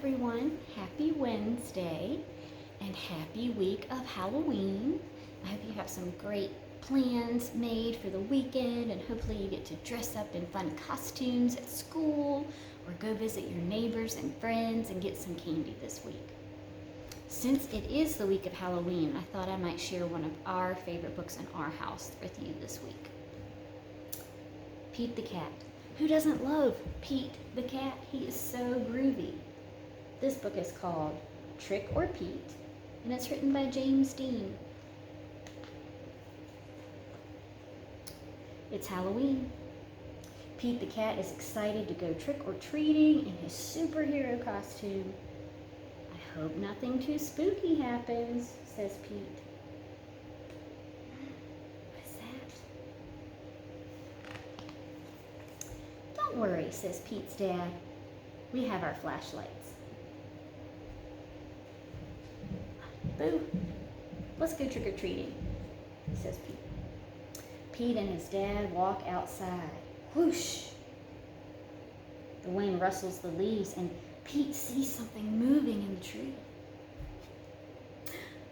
everyone. Happy Wednesday and happy week of Halloween. I hope you have some great plans made for the weekend and hopefully you get to dress up in fun costumes at school or go visit your neighbors and friends and get some candy this week. Since it is the week of Halloween, I thought I might share one of our favorite books in our house with you this week. Pete the Cat. Who doesn't love Pete the Cat? He is so groovy. This book is called Trick or Pete, and it's written by James Dean. It's Halloween. Pete the Cat is excited to go trick-or-treating in his superhero costume. I hope nothing too spooky happens, says Pete. What is that? Don't worry, says Pete's dad. We have our flashlights. Boo, let's go trick-or-treating, says Pete. Pete and his dad walk outside. Whoosh! The wind rustles the leaves and Pete sees something moving in the tree.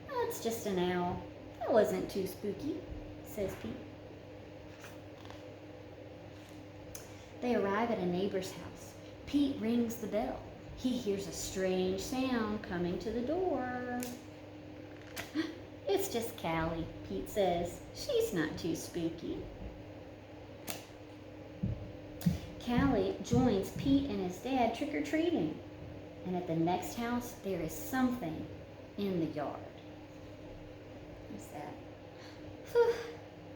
Oh, it's just an owl. That wasn't too spooky, says Pete. They arrive at a neighbor's house. Pete rings the bell. He hears a strange sound coming to the door. It's just Callie, Pete says. She's not too spooky. Callie joins Pete and his dad trick-or-treating. And at the next house, there is something in the yard. What's that? Whew,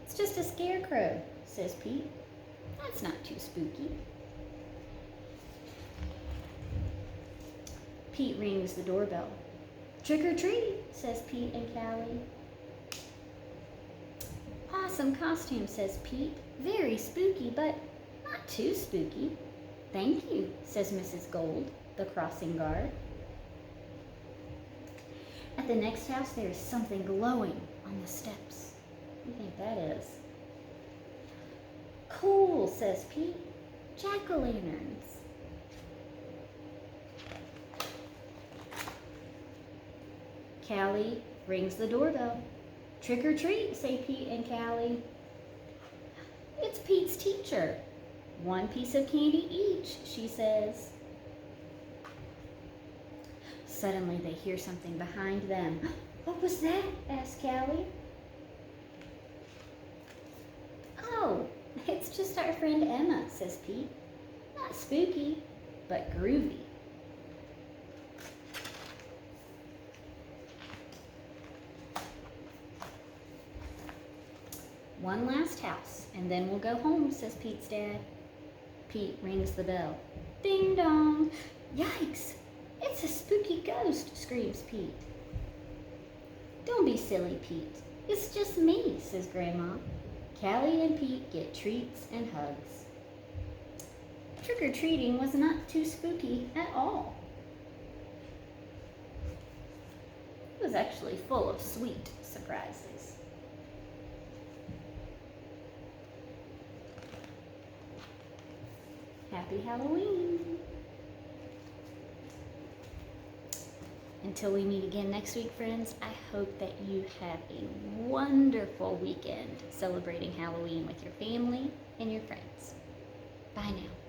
it's just a scarecrow, says Pete. That's not too spooky. Pete rings the doorbell. Trick or treat, says Pete and Callie. Awesome costume, says Pete. Very spooky, but not too spooky. Thank you, says Mrs. Gold, the crossing guard. At the next house, there is something glowing on the steps. What do you think that is? Cool, says Pete. Jack-o'-lanterns. Callie rings the doorbell. Trick or treat, say Pete and Callie. It's Pete's teacher. One piece of candy each, she says. Suddenly they hear something behind them. What was that? Asked Callie. Oh, it's just our friend Emma, says Pete. Not spooky, but groovy. One last house, and then we'll go home, says Pete's dad. Pete rings the bell. Ding dong! Yikes! It's a spooky ghost, screams Pete. Don't be silly, Pete. It's just me, says Grandma. Callie and Pete get treats and hugs. Trick-or-treating was not too spooky at all. It was actually full of sweet surprises. Happy Halloween! Until we meet again next week, friends, I hope that you have a wonderful weekend celebrating Halloween with your family and your friends. Bye now.